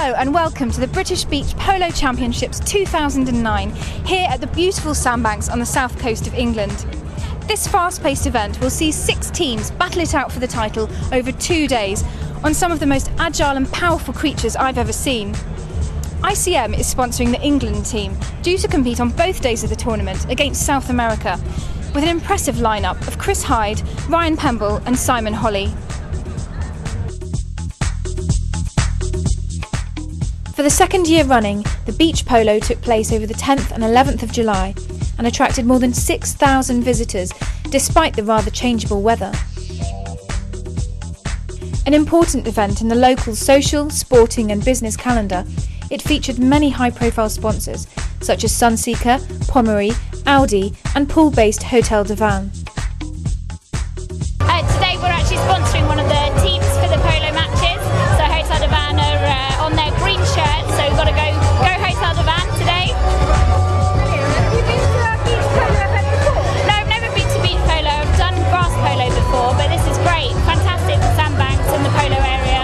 Hello and welcome to the British Beach Polo Championships 2009 here at the beautiful sandbanks on the south coast of England. This fast-paced event will see 6 teams battle it out for the title over 2 days on some of the most agile and powerful creatures I've ever seen. ICM is sponsoring the England team, due to compete on both days of the tournament against South America, with an impressive lineup of Chris Hyde, Ryan Pemble and Simon Holly. For the second year running, the beach polo took place over the 10th and 11th of July and attracted more than 6,000 visitors despite the rather changeable weather. An important event in the local social, sporting and business calendar, it featured many high-profile sponsors such as Sunseeker, Pommery, Audi and pool-based Hotel de Van. Today we're actually sponsoring one of the teams for the polo matches. So Hotel de Van are on their green shirt, so we've got to go Hotel de Van today. Have you been to a beach polo event before? No, I've never been to beach polo. I've done grass polo before, but this is great. Fantastic sandbanks in the polo area.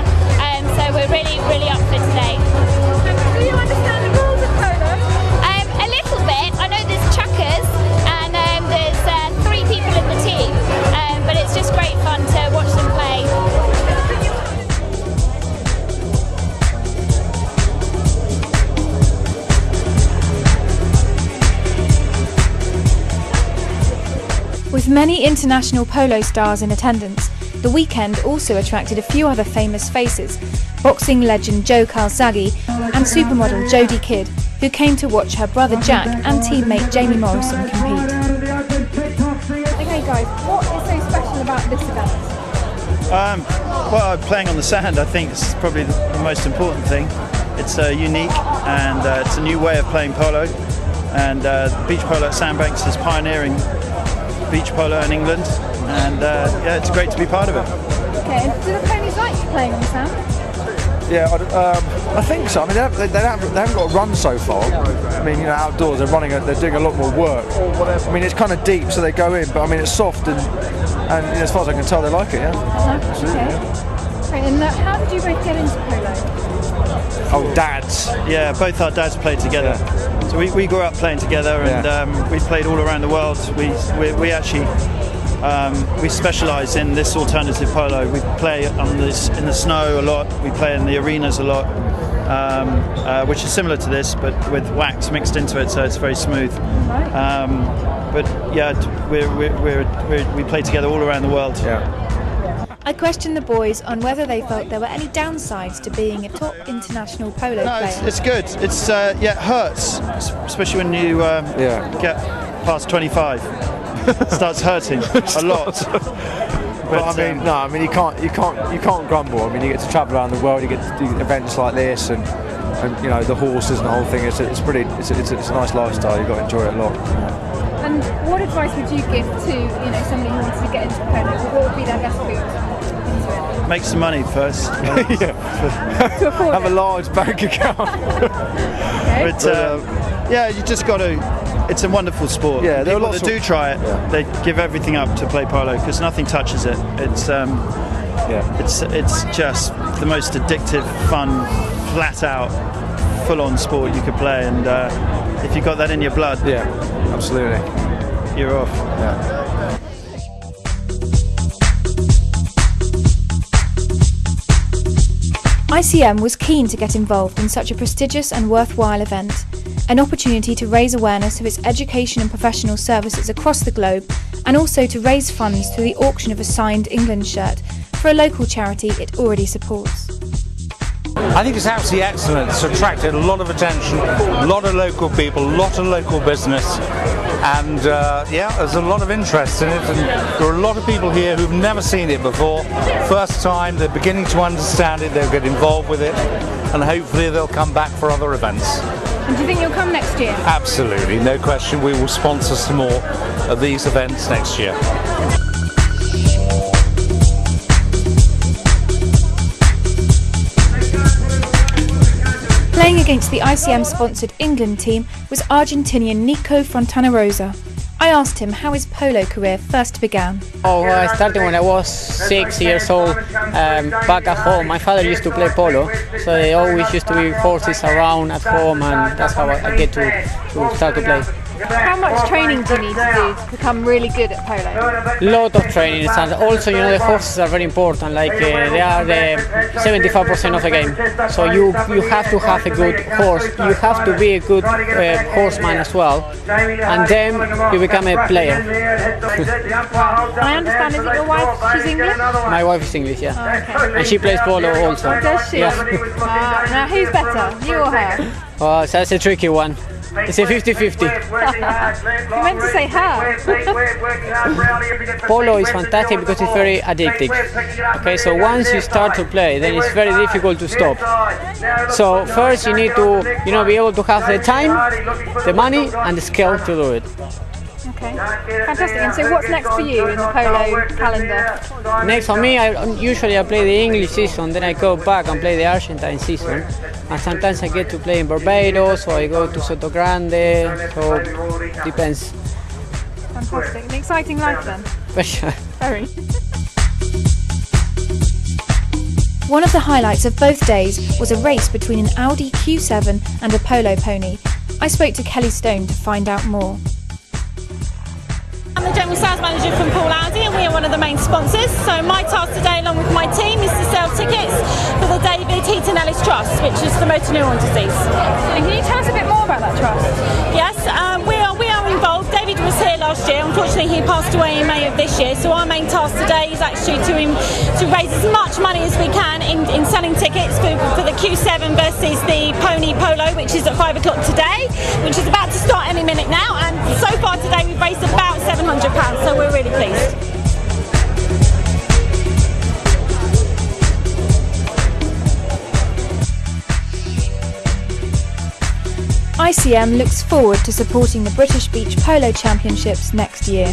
So we're really up for today. Do you understand the rules of polo? A little bit. I know there's chuckers and there's 3 people in the team, but it's just great fun to watch them play. With many international polo stars in attendance, the weekend also attracted a few other famous faces, boxing legend Joe Calzaghe and supermodel Jodie Kidd, who came to watch her brother Jack and teammate Jamie Morrison compete. Okay guys, what is so special about this event? Well, playing on the sand I think is probably the most important thing. It's unique and it's a new way of playing polo, and Beach Polo at Sandbanks is pioneering beach polo in England, and yeah, it's great to be part of it. Okay, and do the ponies like playing on the sand? Yeah, I think so. I mean, they haven't got a run so far. I mean, you know, outdoors they're doing a lot more work. I mean, it's kind of deep, so they go in, but I mean, it's soft and you know, as far as I can tell, they like it. Yeah. Absolutely. Okay. Right, and how did you both get into polo? Oh, dads. Yeah, both our dads played together. Yeah. So we grew up playing together, and we played all around the world. We actually we specialise in this alternative polo. We play on this in the snow a lot. We play in the arenas a lot, which is similar to this, but with wax mixed into it, so it's very smooth. But yeah, we play together all around the world. Yeah. I questioned the boys on whether they felt there were any downsides to being a top international polo player. It's good. It's yeah, it hurts, especially when you get past 25. It starts hurting a lot. But I mean, you can't grumble. I mean, you get to travel around the world, you get to do events like this, and you know, the horses and the whole thing. It's a nice lifestyle. You've got to enjoy it a lot. And what advice would you give to somebody who wants to get into polo? What would be their best route? Make some money first. To afford Have a large bank account. Okay. But yeah, you just got to. It's a wonderful sport. Yeah, there are people lots that do try it. They give everything up to play polo because nothing touches it. It's it's just the most addictive, fun, flat out, full-on sport you could play. And if you've got that in your blood, yeah, absolutely, you're off. Yeah. ICM was keen to get involved in such a prestigious and worthwhile event, an opportunity to raise awareness of its education and professional services across the globe, and also to raise funds through the auction of a signed England shirt for a local charity it already supports. I think it's absolutely excellent. It's attracted a lot of attention, a lot of local people, a lot of local business, and yeah, there's a lot of interest in it, and there are a lot of people here who've never seen it before. First time, they're beginning to understand it, they'll get involved with it, and hopefully they'll come back for other events. And do you think you'll come next year? Absolutely, no question. We will sponsor some more of these events next year. Playing against the ICM-sponsored England team was Argentinian Nico Fontanarosa. I asked him how his polo career first began. Oh, I started when I was 6 years old, back at home. My father used to play polo, so there always used to be horses around at home, and that's how I get to start to play. How much training do you need to do to become really good at polo? Lot of training, and also the horses are very important. Like they are the 75% of the game. So you have to have a good horse. You have to be a good horseman as well, and then you become a player. I understand. Is it your wife? She's English. My wife is English, yeah, okay. and she plays polo also. Does she? Yeah. Now who's better, you or her? Oh, so that's a tricky one. It's a 50-50. You meant to say her. Polo is fantastic because it's very addictive. Okay, so once you start to play, then it's very difficult to stop. So first you need to, be able to have the time, the money, and the skill to do it. Okay, fantastic. And so what's next for you in the polo calendar? Next for me, I usually play the English season, then I go back and play the Argentine season. And sometimes I get to play in Barbados, or I go to Soto Grande, so depends. Fantastic. An exciting life then. Very. One of the highlights of both days was a race between an Audi Q7 and a polo pony. I spoke to Kelly Stone to find out more. I'm the General Sales Manager from Paul Audi, and we are one of the main sponsors. So my task today, along with my team, is to sell tickets for the David Heaton Ellis Trust, which is the motor neuron disease. And can you tell us a bit more about that trust? Yes, we are involved. David was here last year. Unfortunately, he passed away in May of this year. So our main task today is actually to raise as much money as we can in selling tickets for the Q7 versus the Pony Polo, which is at 5 o'clock today, which is about to start any minute now. And so far today, we've raised about £700, so we're really pleased. ICM looks forward to supporting the British Beach Polo Championships next year.